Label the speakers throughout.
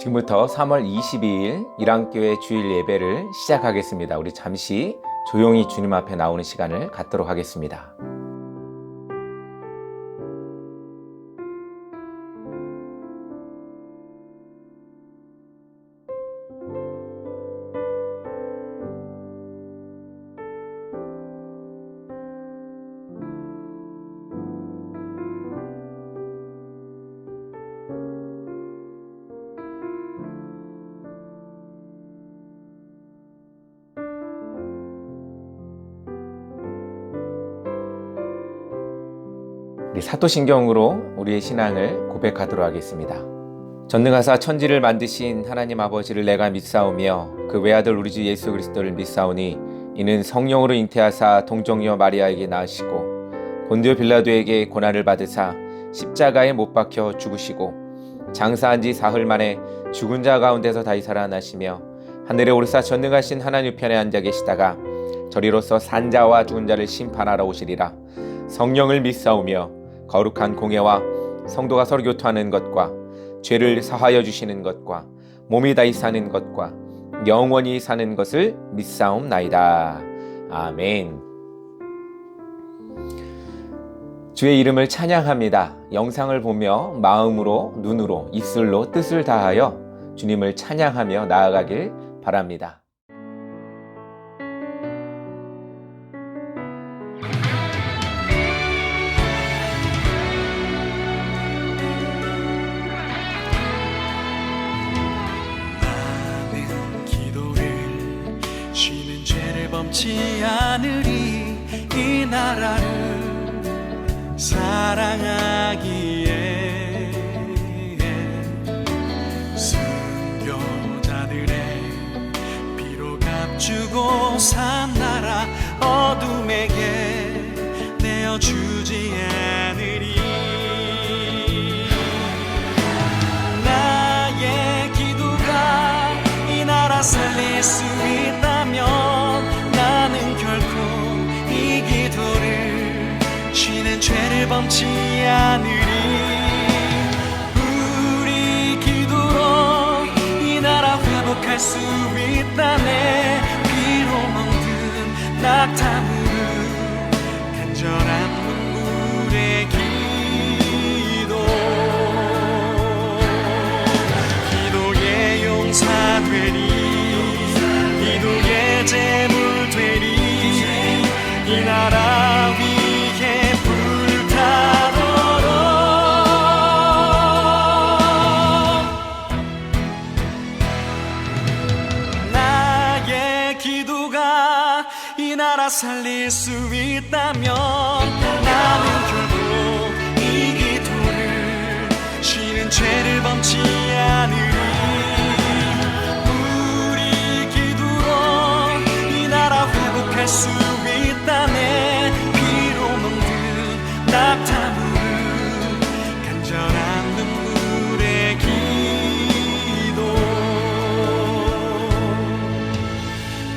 Speaker 1: 지금부터 3월 22일 일안교회 주일 예배를 시작하겠습니다. 우리 잠시 조용히 주님 앞에 나오는 시간을 갖도록 하겠습니다. 우리 사도신경으로 우리의 신앙을 고백하도록 하겠습니다. 전능하사 천지를 만드신 하나님 아버지를 내가 믿사오며 그 외아들 우리 주 예수 그리스도를 믿사오니 이는 성령으로 잉태하사 동정녀 마리아에게 낳으시고 본디오 빌라도에게 고난을 받으사 십자가에 못 박혀 죽으시고 장사한 지 사흘 만에 죽은 자 가운데서 다시 살아나시며 하늘에 오르사 전능하신 하나님 편에 앉아 계시다가 저리로서 산자와 죽은 자를 심판하러 오시리라. 성령을 믿사오며 거룩한 공예와 성도가 서로 교토하는 것과 죄를 사하여 주시는 것과 몸이 다시 사는 것과 영원히 사는 것을 믿사옵나이다. 아멘. 주의 이름을 찬양합니다. 영상을 보며 마음으로, 눈으로, 입술로 뜻을 다하여 주님을 찬양하며 나아가길 바랍니다.
Speaker 2: 범치 않으리 이 나라를 사랑하기에 순교자들의 피로 값주고 산 나라 어둠에게 내어주지 않으리. 나의 기도가 이 나라 살릴 수 있다면 나는 결코 이 기도를 쉬는 죄를 범치 않으리. 우리 기도로 이 나라 회복할 수 있다네. 피로 멍든 낙타무릎 간절한 눈물의 기도. 기도의 용사되리, 기도의 제물 이 나라 위에 불타도록. 나의 기도가 이 나라 살릴 수 있다면 나는 결코 이 기도를 쉬는 죄를 범치 않으리. 우리 기도로 이 나라 회복할 수 있다네. 피로 멍든 낙타무릎 간절한 눈물의 기도.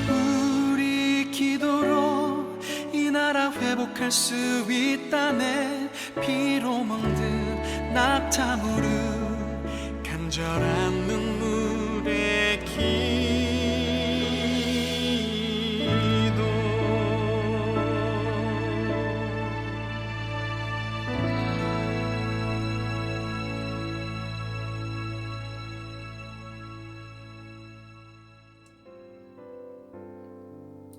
Speaker 2: 우리 기도로 이 나라 회복할 수 있다네. 피로 멍든 낙타무릎 간절한 눈물의 기도.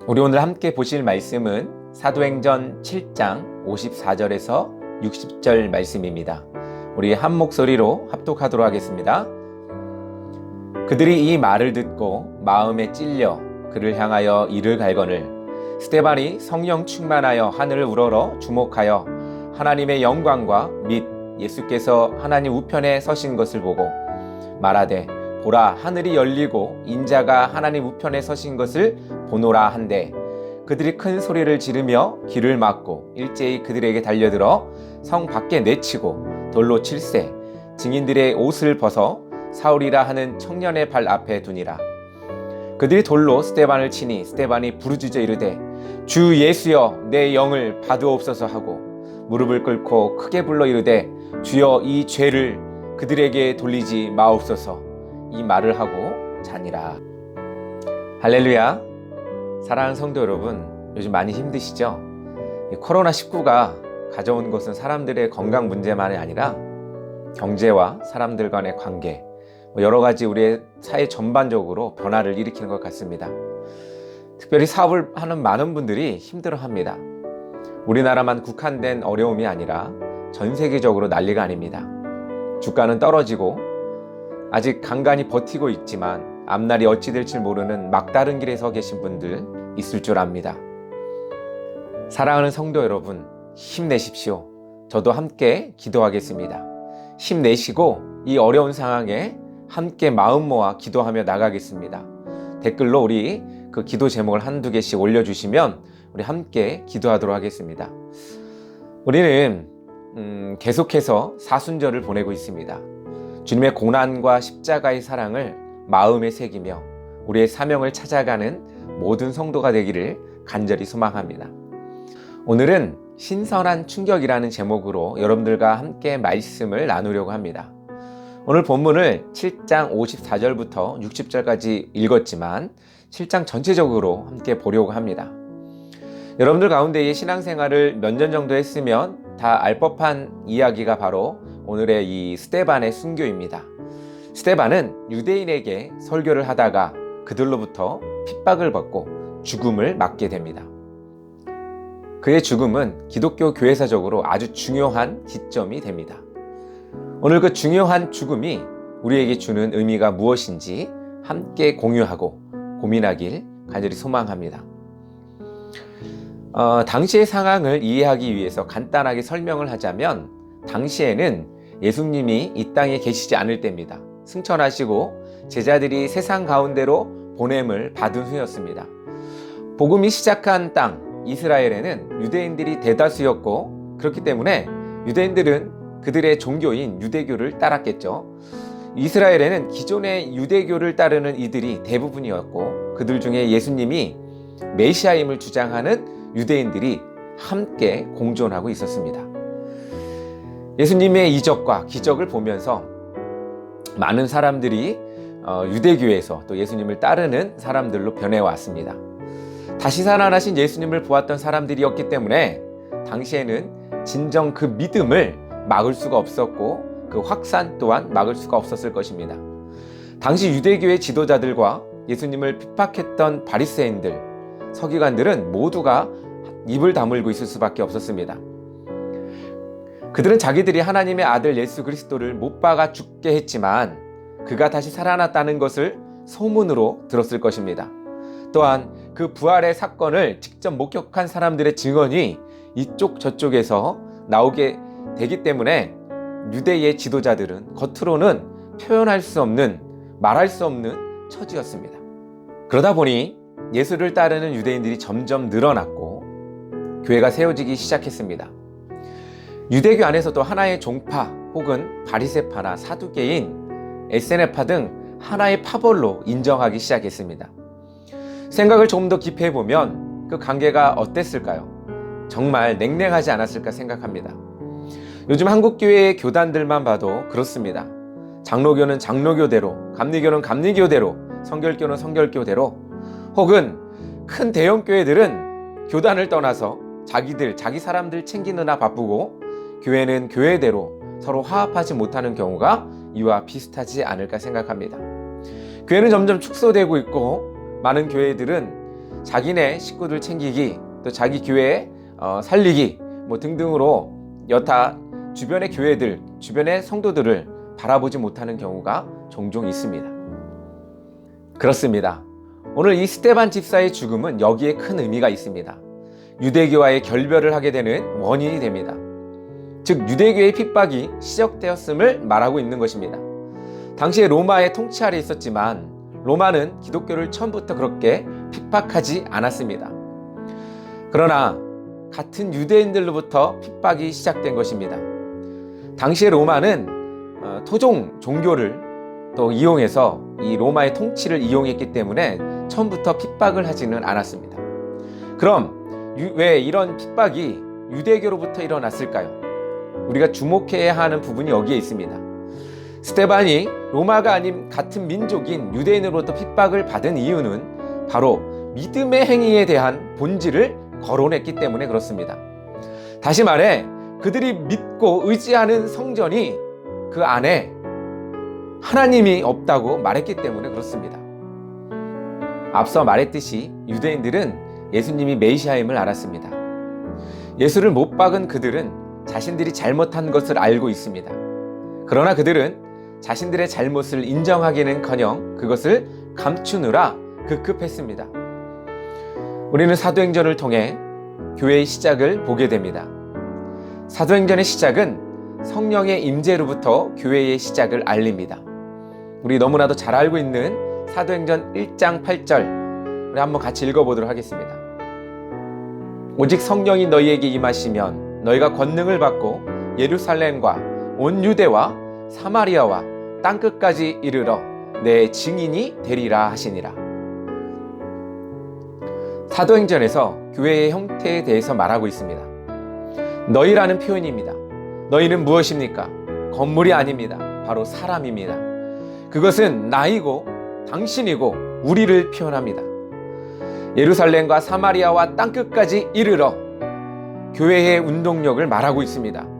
Speaker 1: 우리 오늘 함께 보실 말씀은 사도행전 7장 54절에서 60절 말씀입니다. 우리 한 목소리로 합독하도록 하겠습니다. 그들이 이 말을 듣고 마음에 찔려 그를 향하여 이를 갈거늘 스데반이 성령 충만하여 하늘을 우러러 주목하여 하나님의 영광과 및 예수께서 하나님 우편에 서신 것을 보고 말하되 보라 하늘이 열리고 인자가 하나님 우편에 서신 것을 보노라 한데 그들이 큰 소리를 지르며 길을 막고 일제히 그들에게 달려들어 성 밖에 내치고 돌로 칠세 증인들의 옷을 벗어 사울이라 하는 청년의 발 앞에 두니라. 그들이 돌로 스데반을 치니 스데반이 부르짖어 이르되 주 예수여 내 영을 받으옵소서 하고 무릎을 꿇고 크게 불러 이르되 주여 이 죄를 그들에게 돌리지 마옵소서. 이 말을 하고 자니라. 할렐루야. 사랑하는 성도 여러분, 요즘 많이 힘드시죠? 이 코로나19가 가져온 것은 사람들의 건강 문제만이 아니라 경제와 사람들 간의 관계, 여러 가지 우리의 사회 전반적으로 변화를 일으키는 것 같습니다. 특별히 사업을 하는 많은 분들이 힘들어합니다. 우리나라만 국한된 어려움이 아니라 전 세계적으로 난리가 아닙니다. 주가는 떨어지고 아직 간간히 버티고 있지만 앞날이 어찌 될지 모르는 막다른 길에 서 계신 분들 있을 줄 압니다. 사랑하는 성도 여러분, 힘내십시오. 저도 함께 기도하겠습니다. 힘내시고 이 어려운 상황에 함께 마음 모아 기도하며 나가겠습니다. 댓글로 우리 그 기도 제목을 한두 개씩 올려주시면 우리 함께 기도하도록 하겠습니다. 우리는 계속해서 사순절을 보내고 있습니다. 주님의 고난과 십자가의 사랑을 마음에 새기며 우리의 사명을 찾아가는 모든 성도가 되기를 간절히 소망합니다. 오늘은 신선한 충격이라는 제목으로 여러분들과 함께 말씀을 나누려고 합니다. 오늘 본문을 7장 54절부터 60절까지 읽었지만 7장 전체적으로 함께 보려고 합니다. 여러분들 가운데의 신앙생활을 몇 년 정도 했으면 다 알 법한 이야기가 바로 오늘의 이 스데반의 순교입니다. 스데반은 유대인에게 설교를 하다가 그들로부터 핍박을 받고 죽음을 맞게 됩니다. 그의 죽음은 기독교 교회사적으로 아주 중요한 기점이 됩니다. 오늘 그 중요한 죽음이 우리에게 주는 의미가 무엇인지 함께 공유하고 고민하길 간절히 소망합니다. 당시의 상황을 이해하기 위해서 간단하게 설명을 하자면 당시에는 예수님이 이 땅에 계시지 않을 때입니다. 승천하시고 제자들이 세상 가운데로 보냄을 받은 후였습니다. 복음이 시작한 땅 이스라엘에는 유대인들이 대다수였고 그렇기 때문에 유대인들은 그들의 종교인 유대교를 따랐겠죠. 이스라엘에는 기존의 유대교를 따르는 이들이 대부분이었고 그들 중에 예수님이 메시아임을 주장하는 유대인들이 함께 공존하고 있었습니다. 예수님의 이적과 기적을 보면서 많은 사람들이 유대교에서 또 예수님을 따르는 사람들로 변해왔습니다. 다시 살아나신 예수님을 보았던 사람들이었기 때문에 당시에는 진정 그 믿음을 막을 수가 없었고 그 확산 또한 막을 수가 없었을 것입니다. 당시 유대교의 지도자들과 예수님을 핍박했던 바리새인들, 서기관들은 모두가 입을 다물고 있을 수밖에 없었습니다. 그들은 자기들이 하나님의 아들 예수 그리스도를 못 박아 죽게 했지만 그가 다시 살아났다는 것을 소문으로 들었을 것입니다. 또한 그 부활의 사건을 직접 목격한 사람들의 증언이 이쪽 저쪽에서 나오게 되기 때문에 유대의 지도자들은 겉으로는 표현할 수 없는, 말할 수 없는 처지였습니다. 그러다 보니 예수를 따르는 유대인들이 점점 늘어났고 교회가 세워지기 시작했습니다. 유대교 안에서도 하나의 종파 혹은 바리새파나 사두개인, 에세네파 등 하나의 파벌로 인정하기 시작했습니다. 생각을 조금 더 깊이 해보면 그 관계가 어땠을까요? 정말 냉랭하지 않았을까 생각합니다. 요즘 한국교회의 교단들만 봐도 그렇습니다. 장로교는 장로교대로, 감리교는 감리교대로, 성결교는 성결교대로, 혹은 큰 대형교회들은 교단을 떠나서 자기 사람들 챙기느라 바쁘고 교회는 교회대로 서로 화합하지 못하는 경우가 이와 비슷하지 않을까 생각합니다. 교회는 점점 축소되고 있고 많은 교회들은 자기네 식구들 챙기기, 또 자기 교회 살리기 등등으로 여타 주변의 교회들, 주변의 성도들을 바라보지 못하는 경우가 종종 있습니다. 그렇습니다. 오늘 이 스데반 집사의 죽음은 여기에 큰 의미가 있습니다. 유대교와의 결별을 하게 되는 원인이 됩니다. 즉 유대교의 핍박이 시작되었음을 말하고 있는 것입니다. 당시에 로마의 통치 아래 있었지만 로마는 기독교를 처음부터 그렇게 핍박하지 않았습니다. 그러나 같은 유대인들로부터 핍박이 시작된 것입니다. 당시에 로마는 토종 종교를 또 이용해서 이 로마의 통치를 이용했기 때문에 처음부터 핍박을 하지는 않았습니다. 그럼 왜 이런 핍박이 유대교로부터 일어났을까요? 우리가 주목해야 하는 부분이 여기에 있습니다. 스데반이 로마가 아닌 같은 민족인 유대인으로부터 핍박을 받은 이유는 바로 믿음의 행위에 대한 본질을 거론했기 때문에 그렇습니다. 다시 말해 그들이 믿고 의지하는 성전이 그 안에 하나님이 없다고 말했기 때문에 그렇습니다. 앞서 말했듯이 유대인들은 예수님이 메시아임을 알았습니다. 예수를 못 박은 그들은 자신들이 잘못한 것을 알고 있습니다. 그러나 그들은 자신들의 잘못을 인정하기는커녕 그것을 감추느라 급급했습니다. 우리는 사도행전을 통해 교회의 시작을 보게 됩니다. 사도행전의 시작은 성령의 임재로부터 교회의 시작을 알립니다. 우리 너무나도 잘 알고 있는 사도행전 1장 8절 우리 한번 같이 읽어보도록 하겠습니다. 오직 성령이 너희에게 임하시면 너희가 권능을 받고 예루살렘과 온 유대와 사마리아와 땅끝까지 이르러 내 증인이 되리라 하시니라. 사도행전에서 교회의 형태에 대해서 말하고 있습니다. 너희라는 표현입니다. 너희는 무엇입니까? 건물이 아닙니다. 바로 사람입니다. 그것은 나이고 당신이고 우리를 표현합니다. 예루살렘과 사마리아와 땅끝까지 이르러 교회의 운동력을 말하고 있습니다.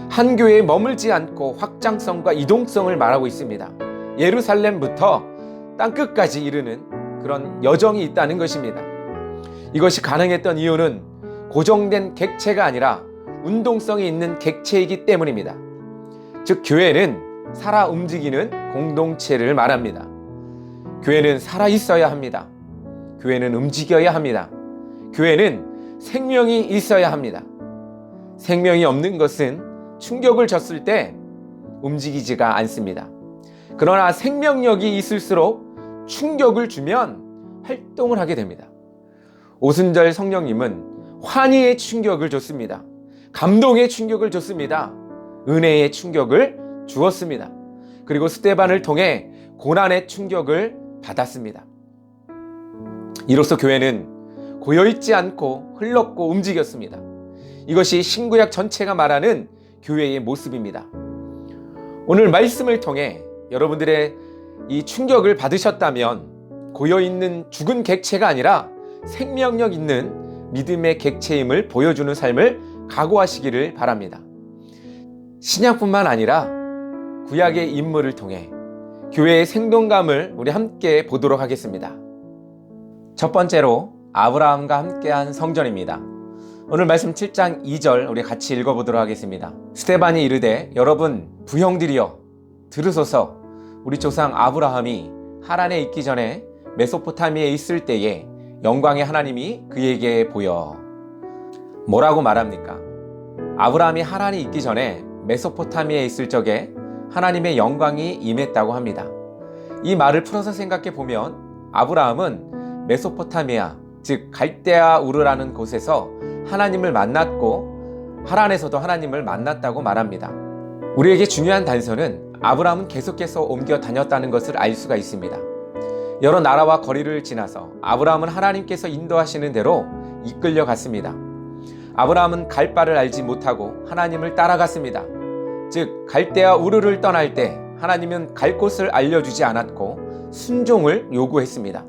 Speaker 1: 한 교회에 머물지 않고 확장성과 이동성을 말하고 있습니다. 예루살렘부터 땅끝까지 이르는 그런 여정이 있다는 것입니다. 이것이 가능했던 이유는 고정된 객체가 아니라 운동성이 있는 객체이기 때문입니다. 즉 교회는 살아 움직이는 공동체를 말합니다. 교회는 살아 있어야 합니다. 교회는 움직여야 합니다. 교회는 생명이 있어야 합니다. 생명이 없는 것은 충격을 줬을 때 움직이지가 않습니다. 그러나 생명력이 있을수록 충격을 주면 활동을 하게 됩니다. 오순절 성령님은 환희의 충격을 줬습니다. 감동의 충격을 줬습니다. 은혜의 충격을 주었습니다. 그리고 스데반을 통해 고난의 충격을 받았습니다. 이로써 교회는 고여있지 않고 흘렀고 움직였습니다. 이것이 신구약 전체가 말하는 교회의 모습입니다. 오늘 말씀을 통해 여러분들의 이 충격을 받으셨다면 고여있는 죽은 객체가 아니라 생명력 있는 믿음의 객체임을 보여주는 삶을 각오하시기를 바랍니다. 신약뿐만 아니라 구약의 인물을 통해 교회의 생동감을 우리 함께 보도록 하겠습니다. 첫 번째로 아브라함과 함께한 성전입니다. 오늘 말씀 7장 2절 우리 같이 읽어보도록 하겠습니다. 스데반이 이르되 여러분 부형들이여 들으소서. 우리 조상 아브라함이 하란에 있기 전에 메소포타미아에 있을 때에 영광의 하나님이 그에게 보여. 뭐라고 말합니까? 아브라함이 하란에 있기 전에 메소포타미아에 있을 적에 하나님의 영광이 임했다고 합니다. 이 말을 풀어서 생각해 보면 아브라함은 메소포타미아, 즉 갈대아 우르라는 곳에서 하나님을 만났고 하란에서도 하나님을 만났다고 말합니다. 우리에게 중요한 단서는 아브라함은 계속해서 옮겨 다녔다는 것을 알 수가 있습니다. 여러 나라와 거리를 지나서 아브라함은 하나님께서 인도하시는 대로 이끌려 갔습니다. 아브라함은 갈 바를 알지 못하고 하나님을 따라갔습니다. 즉 갈대아 우르를 떠날 때 하나님은 갈 곳을 알려주지 않았고 순종을 요구했습니다.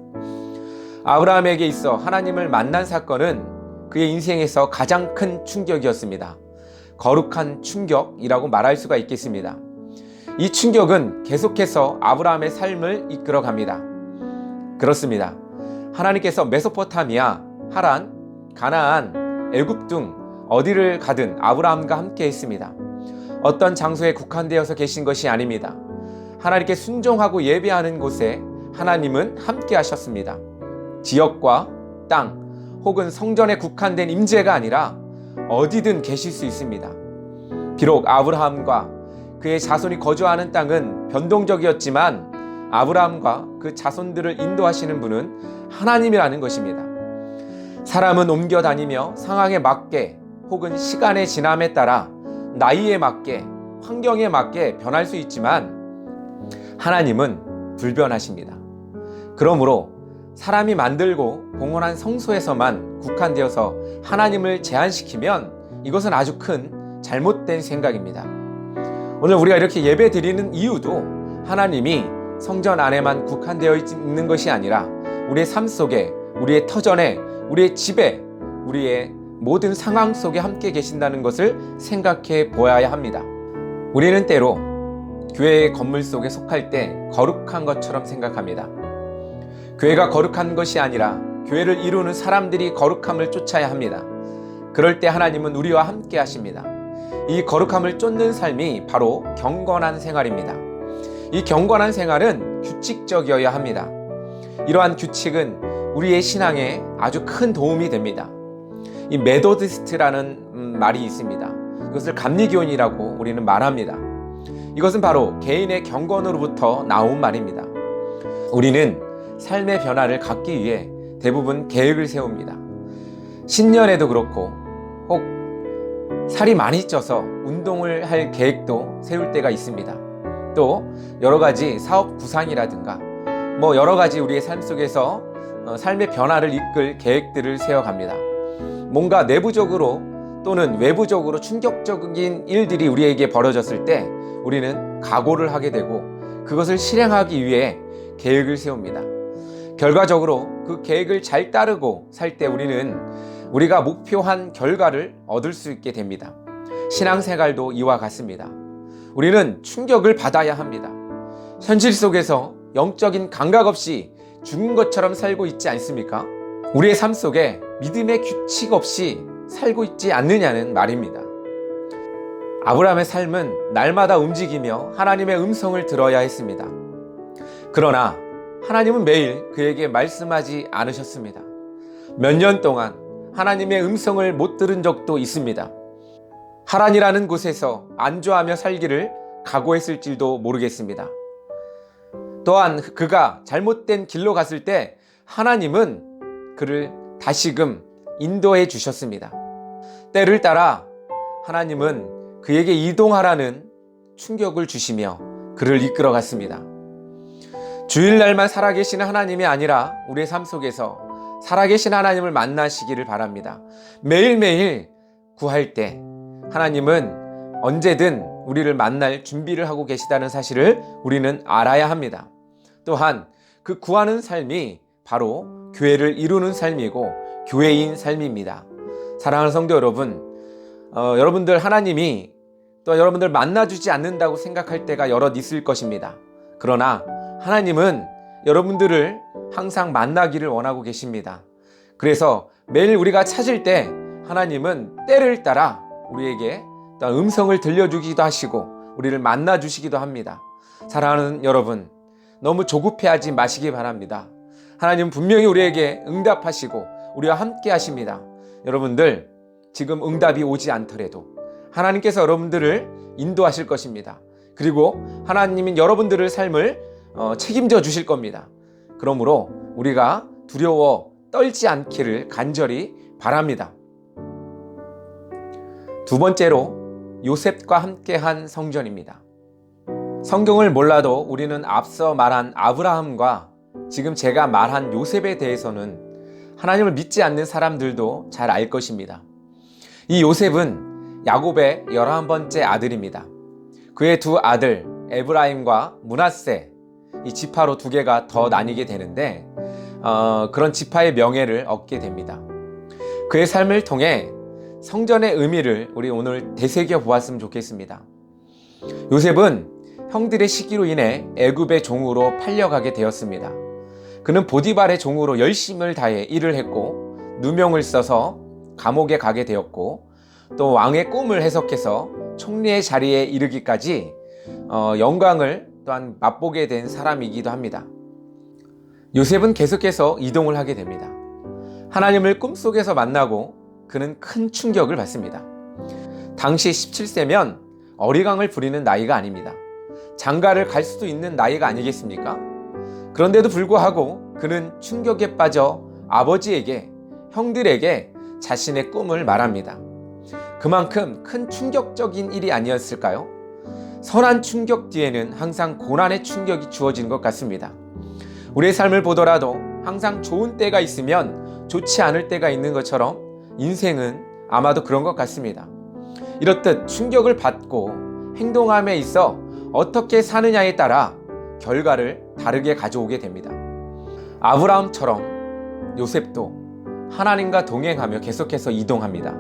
Speaker 1: 아브라함에게 있어 하나님을 만난 사건은 그의 인생에서 가장 큰 충격이었습니다. 거룩한 충격이라고 말할 수가 있겠습니다. 이 충격은 계속해서 아브라함의 삶을 이끌어 갑니다. 그렇습니다. 하나님께서 메소포타미아, 하란, 가나안, 애굽 등 어디를 가든 아브라함과 함께 했습니다. 어떤 장소에 국한되어서 계신 것이 아닙니다. 하나님께 순종하고 예배하는 곳에 하나님은 함께 하셨습니다. 지역과 땅 혹은 성전에 국한된 임재가 아니라 어디든 계실 수 있습니다. 비록 아브라함과 그의 자손이 거주하는 땅은 변동적이었지만 아브라함과 그 자손들을 인도하시는 분은 하나님이라는 것입니다. 사람은 옮겨 다니며 상황에 맞게 혹은 시간의 지남에 따라 나이에 맞게 환경에 맞게 변할 수 있지만 하나님은 불변하십니다. 그러므로 사람이 만들고 봉헌한 성소에서만 국한되어서 하나님을 제한시키면 이것은 아주 큰 잘못된 생각입니다. 오늘 우리가 이렇게 예배 드리는 이유도 하나님이 성전 안에만 국한되어 있는 것이 아니라 우리의 삶 속에, 우리의 터전에, 우리의 집에, 우리의 모든 상황 속에 함께 계신다는 것을 생각해 보아야 합니다. 우리는 때로 교회의 건물 속에 속할 때 거룩한 것처럼 생각합니다. 교회가 거룩한 것이 아니라 교회를 이루는 사람들이 거룩함을 쫓아야 합니다. 그럴 때 하나님은 우리와 함께 하십니다. 이 거룩함을 쫓는 삶이 바로 경건한 생활입니다. 이 경건한 생활은 규칙적이어야 합니다. 이러한 규칙은 우리의 신앙에 아주 큰 도움이 됩니다. 이 메도디스트라는 말이 있습니다. 이것을 감리교인이라고 우리는 말합니다. 이것은 바로 개인의 경건으로부터 나온 말입니다. 우리는 삶의 변화를 갖기 위해 대부분 계획을 세웁니다. 신년에도 그렇고 혹 살이 많이 쪄서 운동을 할 계획도 세울 때가 있습니다. 또 여러 가지 사업 구상이라든가 여러 가지 우리의 삶 속에서 삶의 변화를 이끌 계획들을 세워갑니다. 뭔가 내부적으로 또는 외부적으로 충격적인 일들이 우리에게 벌어졌을 때 우리는 각오를 하게 되고 그것을 실행하기 위해 계획을 세웁니다. 결과적으로 그 계획을 잘 따르고 살 때 우리가 목표한 결과를 얻을 수 있게 됩니다. 신앙생활도 이와 같습니다. 우리는 충격을 받아야 합니다. 현실 속에서 영적인 감각 없이 죽은 것처럼 살고 있지 않습니까? 우리의 삶 속에 믿음의 규칙 없이 살고 있지 않느냐는 말입니다. 아브라함의 삶은 날마다 움직이며 하나님의 음성을 들어야 했습니다. 그러나 하나님은 매일 그에게 말씀하지 않으셨습니다. 몇 년 동안 하나님의 음성을 못 들은 적도 있습니다. 하란이라는 곳에서 안주하며 살기를 각오했을지도 모르겠습니다. 또한 그가 잘못된 길로 갔을 때 하나님은 그를 다시금 인도해 주셨습니다. 때를 따라 하나님은 그에게 이동하라는 충격을 주시며 그를 이끌어 갔습니다. 주일날만 살아계시는 하나님이 아니라 우리의 삶 속에서 살아계신 하나님을 만나시기를 바랍니다. 매일매일 구할 때 하나님은 언제든 우리를 만날 준비를 하고 계시다는 사실을 우리는 알아야 합니다. 또한 그 구하는 삶이 바로 교회를 이루는 삶이고 교회인 삶입니다. 사랑하는 성도 여러분, 여러분들 하나님이 또 여러분들 만나주지 않는다고 생각할 때가 여럿 있을 것입니다. 그러나 하나님은 여러분들을 항상 만나기를 원하고 계십니다. 그래서 매일 우리가 찾을 때 하나님은 때를 따라 우리에게 음성을 들려주기도 하시고 우리를 만나주시기도 합니다. 사랑하는 여러분, 너무 조급해하지 마시기 바랍니다. 하나님은 분명히 우리에게 응답하시고 우리와 함께 하십니다. 여러분들 지금 응답이 오지 않더라도 하나님께서 여러분들을 인도하실 것입니다. 그리고 하나님은 여러분들의 삶을 책임져 주실 겁니다. 그러므로 우리가 두려워 떨지 않기를 간절히 바랍니다. 두 번째로 요셉과 함께한 성전입니다. 성경을 몰라도 우리는 앞서 말한 아브라함과 지금 제가 말한 요셉에 대해서는 하나님을 믿지 않는 사람들도 잘 알 것입니다. 이 요셉은 야곱의 11번째 아들입니다. 그의 두 아들 에브라임과 므낫세, 이 지파로 두 개가 더 나뉘게 되는데 그런 지파의 명예를 얻게 됩니다. 그의 삶을 통해 성전의 의미를 우리 오늘 되새겨 보았으면 좋겠습니다. 요셉은 형들의 시기로 인해 애굽의 종으로 팔려가게 되었습니다. 그는 보디발의 종으로 열심을 다해 일을 했고 누명을 써서 감옥에 가게 되었고 또 왕의 꿈을 해석해서 총리의 자리에 이르기까지 영광을 또한 맛보게 된 사람이기도 합니다. 요셉은 계속해서 이동을 하게 됩니다. 하나님을 꿈속에서 만나고 그는 큰 충격을 받습니다. 당시 17세면 어리광을 부리는 나이가 아닙니다. 장가를 갈 수도 있는 나이가 아니겠습니까? 그런데도 불구하고 그는 충격에 빠져 아버지에게, 형들에게 자신의 꿈을 말합니다. 그만큼 큰 충격적인 일이 아니었을까요? 선한 충격 뒤에는 항상 고난의 충격이 주어지는 것 같습니다. 우리의 삶을 보더라도 항상 좋은 때가 있으면 좋지 않을 때가 있는 것처럼 인생은 아마도 그런 것 같습니다. 이렇듯 충격을 받고 행동함에 있어 어떻게 사느냐에 따라 결과를 다르게 가져오게 됩니다. 아브라함처럼 요셉도 하나님과 동행하며 계속해서 이동합니다.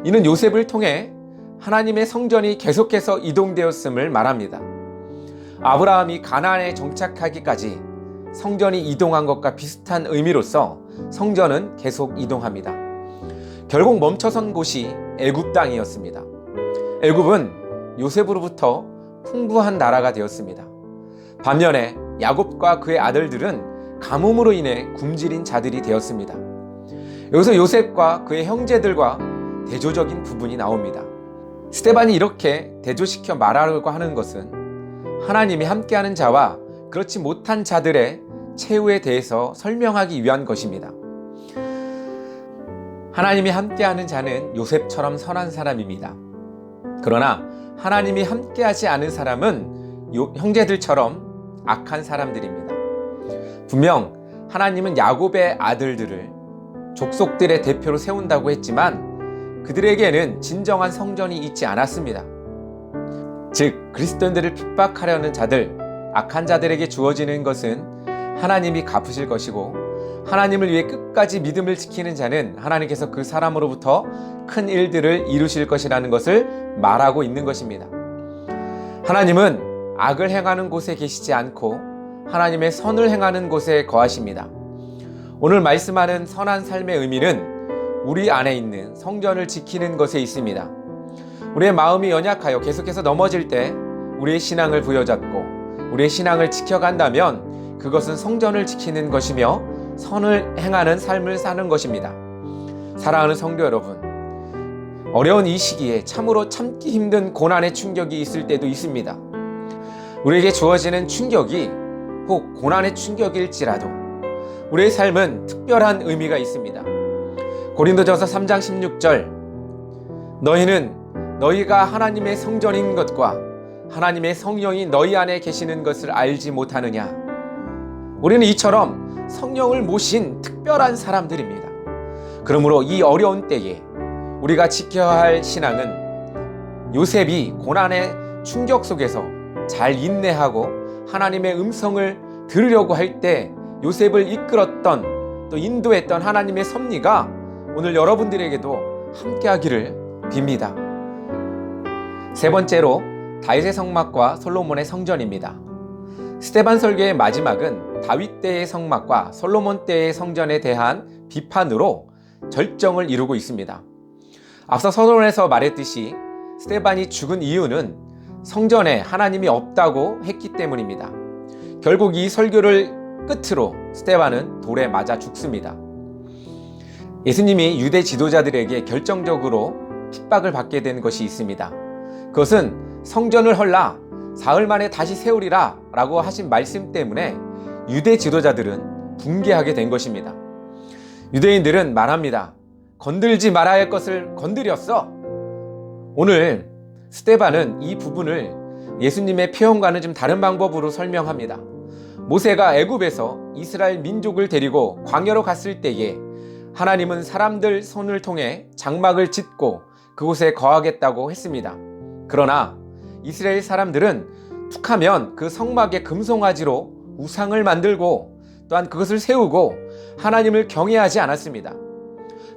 Speaker 1: 이는 요셉을 통해 하나님의 성전이 계속해서 이동되었음을 말합니다. 아브라함이 가나안에 정착하기까지 성전이 이동한 것과 비슷한 의미로서 성전은 계속 이동합니다. 결국 멈춰선 곳이 애굽 땅이었습니다. 애굽은 요셉으로부터 풍부한 나라가 되었습니다. 반면에 야곱과 그의 아들들은 가뭄으로 인해 굶주린 자들이 되었습니다. 여기서 요셉과 그의 형제들과 대조적인 부분이 나옵니다. 스데반이 이렇게 대조시켜 말하려고 하는 것은 하나님이 함께하는 자와 그렇지 못한 자들의 최후에 대해서 설명하기 위한 것입니다. 하나님이 함께하는 자는 요셉처럼 선한 사람입니다. 그러나 하나님이 함께하지 않은 사람은 형제들처럼 악한 사람들입니다. 분명 하나님은 야곱의 아들들을 족속들의 대표로 세운다고 했지만 그들에게는 진정한 성전이 있지 않았습니다. 즉 그리스도인들을 핍박하려는 자들, 악한 자들에게 주어지는 것은 하나님이 갚으실 것이고, 하나님을 위해 끝까지 믿음을 지키는 자는 하나님께서 그 사람으로부터 큰 일들을 이루실 것이라는 것을 말하고 있는 것입니다. 하나님은 악을 행하는 곳에 계시지 않고 하나님의 선을 행하는 곳에 거하십니다. 오늘 말씀하는 선한 삶의 의미는 우리 안에 있는 성전을 지키는 것에 있습니다. 우리의 마음이 연약하여 계속해서 넘어질 때 우리의 신앙을 부여잡고 우리의 신앙을 지켜간다면 그것은 성전을 지키는 것이며 선을 행하는 삶을 사는 것입니다. 사랑하는 성도 여러분, 어려운 이 시기에 참으로 참기 힘든 고난의 충격이 있을 때도 있습니다. 우리에게 주어지는 충격이 혹 고난의 충격일지라도 우리의 삶은 특별한 의미가 있습니다. 고린도전서 3장 16절, 너희는 너희가 하나님의 성전인 것과 하나님의 성령이 너희 안에 계시는 것을 알지 못하느냐. 우리는 이처럼 성령을 모신 특별한 사람들입니다. 그러므로 이 어려운 때에 우리가 지켜야 할 신앙은 요셉이 고난의 충격 속에서 잘 인내하고 하나님의 음성을 들으려고 할 때 요셉을 이끌었던 또 인도했던 하나님의 섭리가 오늘 여러분들에게도 함께하기를 빕니다. 세 번째로 다윗의 성막과 솔로몬의 성전입니다. 스데반 설교의 마지막은 다윗 때의 성막과 솔로몬 때의 성전에 대한 비판으로 절정을 이루고 있습니다. 앞서 서론에서 말했듯이 스데반이 죽은 이유는 성전에 하나님이 없다고 했기 때문입니다. 결국 이 설교를 끝으로 스데반은 돌에 맞아 죽습니다. 예수님이 유대 지도자들에게 결정적으로 핍박을 받게 된 것이 있습니다. 그것은 성전을 헐라 사흘 만에 다시 세우리라 라고 하신 말씀 때문에 유대 지도자들은 붕괴하게 된 것입니다. 유대인들은 말합니다. 건들지 말아야 할 것을 건드렸어. 오늘 스데반은 이 부분을 예수님의 표현과는 좀 다른 방법으로 설명합니다. 모세가 애굽에서 이스라엘 민족을 데리고 광야로 갔을 때에 하나님은 사람들 손을 통해 장막을 짓고 그곳에 거하겠다고 했습니다. 그러나 이스라엘 사람들은 툭하면 그 성막의 금송아지로 우상을 만들고 또한 그것을 세우고 하나님을 경외하지 않았습니다.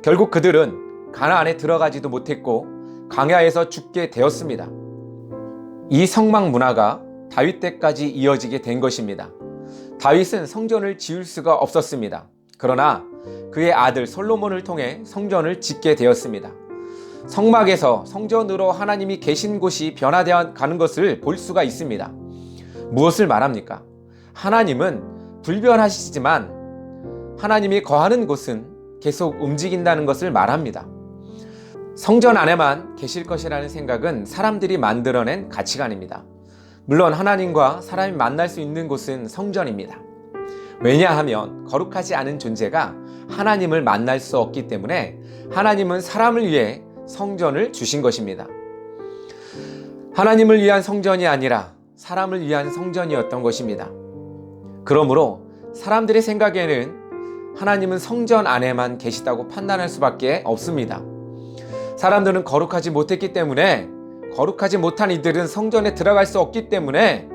Speaker 1: 결국 그들은 가나안에 들어가지도 못했고 광야에서 죽게 되었습니다. 이 성막 문화가 다윗 때까지 이어지게 된 것입니다. 다윗은 성전을 지을 수가 없었습니다. 그러나 그의 아들 솔로몬을 통해 성전을 짓게 되었습니다. 성막에서 성전으로 하나님이 계신 곳이 변화되어 가는 것을 볼 수가 있습니다. 무엇을 말합니까? 하나님은 불변하시지만 하나님이 거하는 곳은 계속 움직인다는 것을 말합니다. 성전 안에만 계실 것이라는 생각은 사람들이 만들어낸 가치관입니다. 물론 하나님과 사람이 만날 수 있는 곳은 성전입니다. 왜냐하면 거룩하지 않은 존재가 하나님을 만날 수 없기 때문에 하나님은 사람을 위해 성전을 주신 것입니다. 하나님을 위한 성전이 아니라 사람을 위한 성전이었던 것입니다. 그러므로 사람들의 생각에는 하나님은 성전 안에만 계시다고 판단할 수밖에 없습니다. 사람들은 거룩하지 못했기 때문에 거룩하지 못한 이들은 성전에 들어갈 수 없기 때문에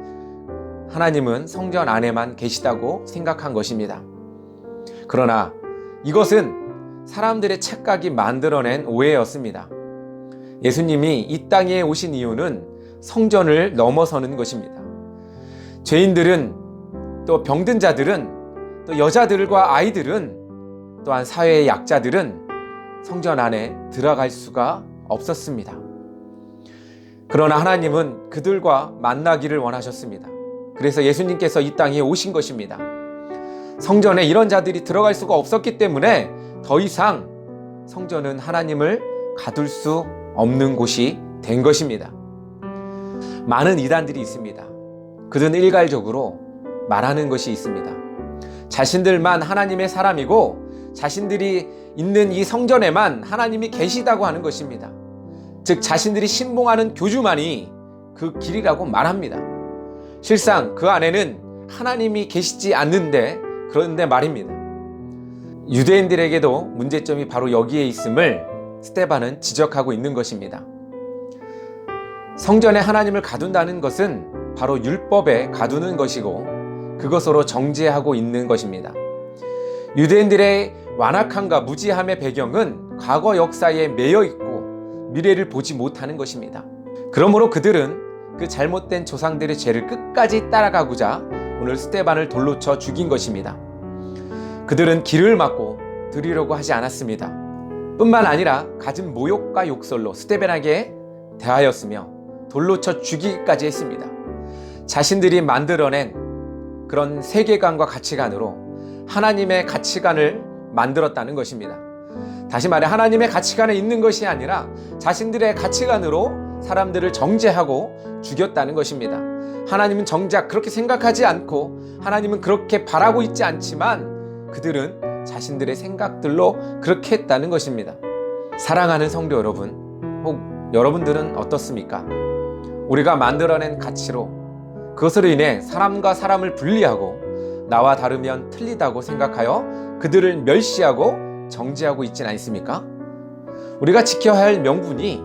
Speaker 1: 하나님은 성전 안에만 계시다고 생각한 것입니다. 그러나 이것은 사람들의 착각이 만들어낸 오해였습니다. 예수님이 이 땅에 오신 이유는 성전을 넘어서는 것입니다. 죄인들은, 또 병든 자들은, 또 여자들과 아이들은, 또한 사회의 약자들은 성전 안에 들어갈 수가 없었습니다. 그러나 하나님은 그들과 만나기를 원하셨습니다. 그래서 예수님께서 이 땅에 오신 것입니다. 성전에 이런 자들이 들어갈 수가 없었기 때문에 더 이상 성전은 하나님을 가둘 수 없는 곳이 된 것입니다. 많은 이단들이 있습니다. 그들은 일괄적으로 말하는 것이 있습니다. 자신들만 하나님의 사람이고 자신들이 있는 이 성전에만 하나님이 계시다고 하는 것입니다. 즉 자신들이 신봉하는 교주만이 그 길이라고 말합니다. 실상 그 안에는 하나님이 계시지 않는데, 그런데 말입니다. 유대인들에게도 문제점이 바로 여기에 있음을 스데반은 지적하고 있는 것입니다. 성전에 하나님을 가둔다는 것은 바로 율법에 가두는 것이고 그것으로 정죄하고 있는 것입니다. 유대인들의 완악함과 무지함의 배경은 과거 역사에 매여 있고 미래를 보지 못하는 것입니다. 그러므로 그들은 그 잘못된 조상들의 죄를 끝까지 따라가고자 오늘 스데반을 돌로 쳐 죽인 것입니다. 그들은 길을 막고 들이려고 하지 않았습니다. 뿐만 아니라 갖은 모욕과 욕설로 스데반에게 대하였으며 돌로 쳐 죽이기까지 했습니다. 자신들이 만들어낸 그런 세계관과 가치관으로 하나님의 가치관을 만들었다는 것입니다. 다시 말해 하나님의 가치관에 있는 것이 아니라 자신들의 가치관으로 사람들을 정죄하고 죽였다는 것입니다. 하나님은 정작 그렇게 생각하지 않고 하나님은 그렇게 바라고 있지 않지만 그들은 자신들의 생각들로 그렇게 했다는 것입니다. 사랑하는 성도 여러분, 혹 여러분들은 어떻습니까? 우리가 만들어낸 가치로 그것으로 인해 사람과 사람을 분리하고 나와 다르면 틀리다고 생각하여 그들을 멸시하고 정죄하고 있지는 않습니까? 우리가 지켜야 할 명분이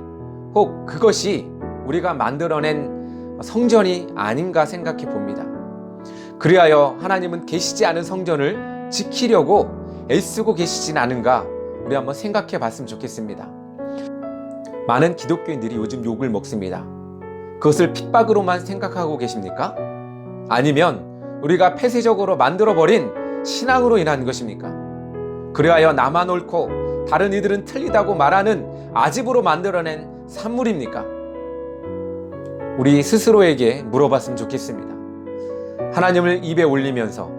Speaker 1: 혹 그것이 우리가 만들어낸 성전이 아닌가 생각해 봅니다. 그리하여 하나님은 계시지 않은 성전을 지키려고 애쓰고 계시진 않은가 우리 한번 생각해 봤으면 좋겠습니다. 많은 기독교인들이 요즘 욕을 먹습니다. 그것을 핍박으로만 생각하고 계십니까? 아니면 우리가 폐쇄적으로 만들어버린 신앙으로 인한 것입니까? 그리하여 나만 옳고 다른 이들은 틀리다고 말하는 아집으로 만들어낸 산물입니까? 우리 스스로에게 물어봤으면 좋겠습니다. 하나님을 입에 올리면서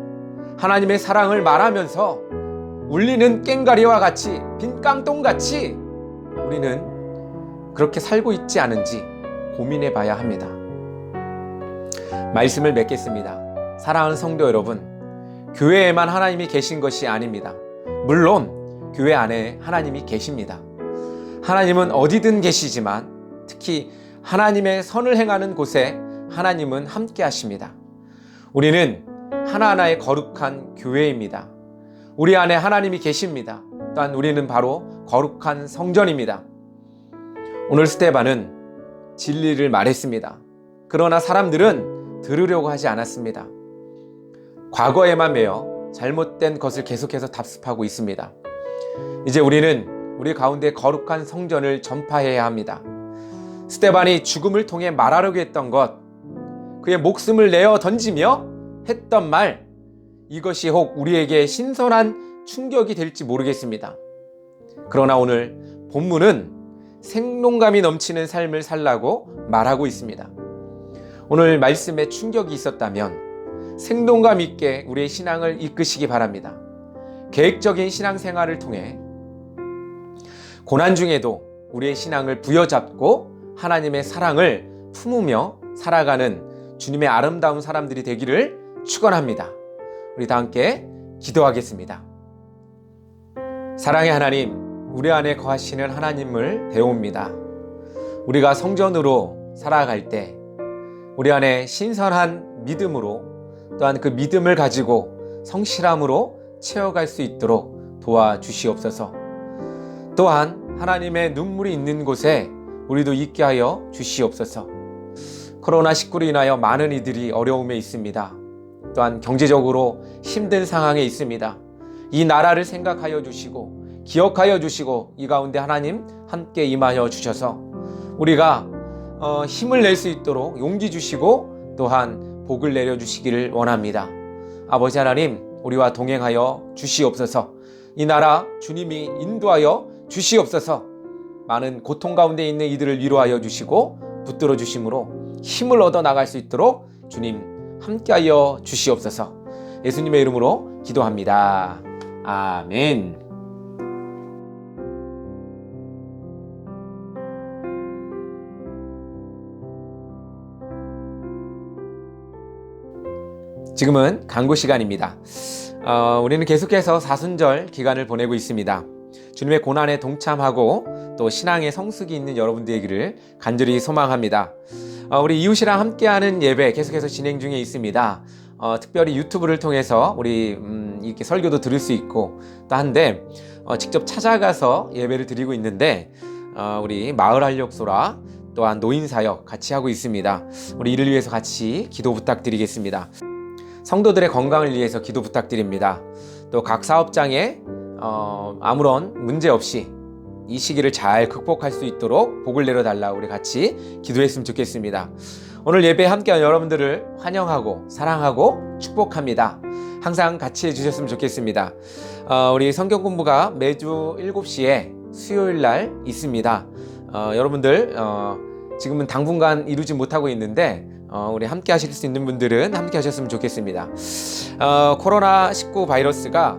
Speaker 1: 하나님의 사랑을 말하면서 울리는 꽹과리와 같이 빈 깡통같이 우리는 그렇게 살고 있지 않은지 고민해 봐야 합니다. 말씀을 맺겠습니다. 사랑하는 성도 여러분, 교회에만 하나님이 계신 것이 아닙니다. 물론 교회 안에 하나님이 계십니다. 하나님은 어디든 계시지만 특히 하나님의 선을 행하는 곳에 하나님은 함께 하십니다. 우리는 하나하나의 거룩한 교회입니다. 우리 안에 하나님이 계십니다. 또한 우리는 바로 거룩한 성전입니다. 오늘 스데반은 진리를 말했습니다. 그러나 사람들은 들으려고 하지 않았습니다. 과거에만 매여 잘못된 것을 계속해서 답습하고 있습니다. 이제 우리는 우리 가운데 거룩한 성전을 전파해야 합니다. 스데반이 죽음을 통해 말하려고 했던 것, 그의 목숨을 내어 던지며 했던 말, 이것이 혹 우리에게 신선한 충격이 될지 모르겠습니다. 그러나 오늘 본문은 생동감이 넘치는 삶을 살라고 말하고 있습니다. 오늘 말씀에 충격이 있었다면 생동감 있게 우리의 신앙을 이끄시기 바랍니다. 계획적인 신앙생활을 통해 고난 중에도 우리의 신앙을 부여잡고 하나님의 사랑을 품으며 살아가는 주님의 아름다운 사람들이 되기를 축원합니다. 우리 다 함께 기도하겠습니다. 사랑의 하나님, 우리 안에 거하시는 하나님을 배웁니다. 우리가 성전으로 살아갈 때 우리 안에 신선한 믿음으로 또한 그 믿음을 가지고 성실함으로 채워갈 수 있도록 도와주시옵소서. 또한 하나님의 눈물이 있는 곳에 우리도 있게 하여 주시옵소서. 코로나19로 인하여 많은 이들이 어려움에 있습니다. 또한 경제적으로 힘든 상황에 있습니다. 이 나라를 생각하여 주시고 기억하여 주시고 이 가운데 하나님 함께 임하여 주셔서 우리가 힘을 낼 수 있도록 용기 주시고 또한 복을 내려주시기를 원합니다. 아버지 하나님, 우리와 동행하여 주시옵소서. 이 나라 주님이 인도하여 주시옵소서. 많은 고통 가운데 있는 이들을 위로하여 주시고 붙들어 주심으로 힘을 얻어 나갈 수 있도록 주님 함께하여 주시옵소서. 예수님의 이름으로 기도합니다. 아멘. 지금은 강구 시간입니다. 우리는 계속해서 사순절 기간을 보내고 있습니다. 주님의 고난에 동참하고 또 신앙의 성숙이 있는 여러분 되기를 간절히 소망합니다. 우리 이웃이랑 함께하는 예배 계속해서 진행 중에 있습니다. 특별히 유튜브를 통해서 우리 이렇게 설교도 들을 수 있고 또 한데 직접 찾아가서 예배를 드리고 있는데 우리 마을 활력소라 또한 노인사역 같이 하고 있습니다. 우리 이를 위해서 같이 기도 부탁드리겠습니다. 성도들의 건강을 위해서 기도 부탁드립니다. 또 각 사업장에 아무런 문제 없이 이 시기를 잘 극복할 수 있도록 복을 내려달라고 우리 같이 기도했으면 좋겠습니다. 오늘 예배에 함께한 여러분들을 환영하고 사랑하고 축복합니다. 항상 같이 해주셨으면 좋겠습니다. 우리 성경 공부가 매주 7시에 수요일 날 있습니다. 여러분들 지금은 당분간 이루지 못하고 있는데 우리 함께 하실 수 있는 분들은 함께 하셨으면 좋겠습니다. 코로나19 바이러스가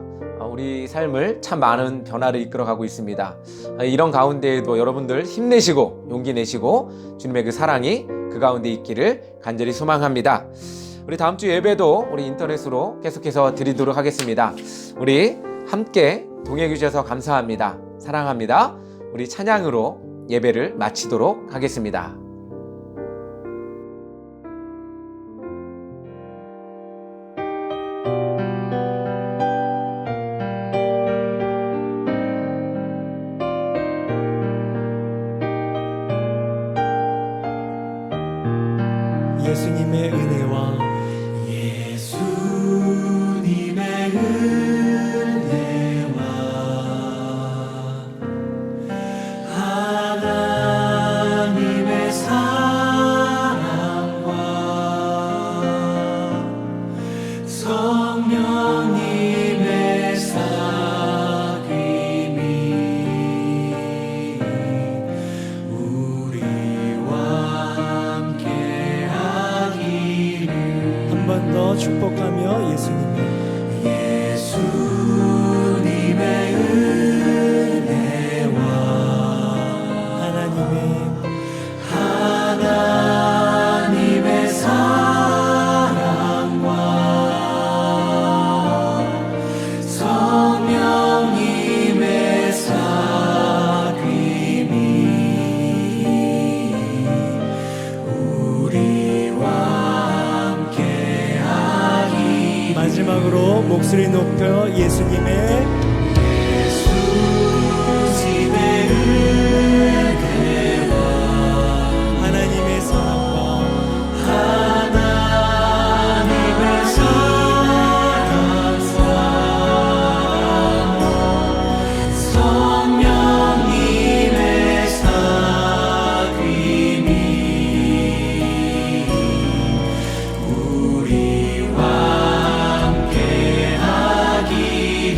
Speaker 1: 우리 삶을 참 많은 변화를 이끌어가고 있습니다. 이런 가운데에도 여러분들 힘내시고 용기 내시고 주님의 그 사랑이 그 가운데 있기를 간절히 소망합니다. 우리 다음 주 예배도 우리 인터넷으로 계속해서 드리도록 하겠습니다. 우리 함께 동행해 주셔서 감사합니다. 사랑합니다. 우리 찬양으로 예배를 마치도록 하겠습니다.
Speaker 3: 예수님의 은혜와
Speaker 2: 하나님의 사랑과 성령님의 사귐이 우리와 함께하기를.
Speaker 3: 한 번 더 축복하며 예수님의
Speaker 2: 은혜와 하나님의 사랑과 성령님의 사귐이 우리와 함께하기.
Speaker 3: 마지막으로 목소리 높여 예수님의
Speaker 2: 은혜와
Speaker 3: 하나님의 사랑과
Speaker 2: 하나님의 사랑과 성령님의 사귐이 우리와 함께하기를.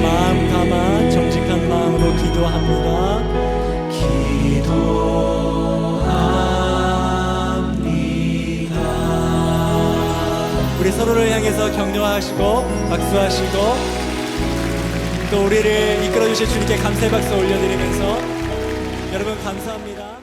Speaker 3: 마음 담아 정직한 마음으로 기도합니다. 우리 서로를 향해서 격려하시고 박수하시고 또 우리를 이끌어주실 주님께 감사의 박수 올려드리면서 여러분 감사합니다.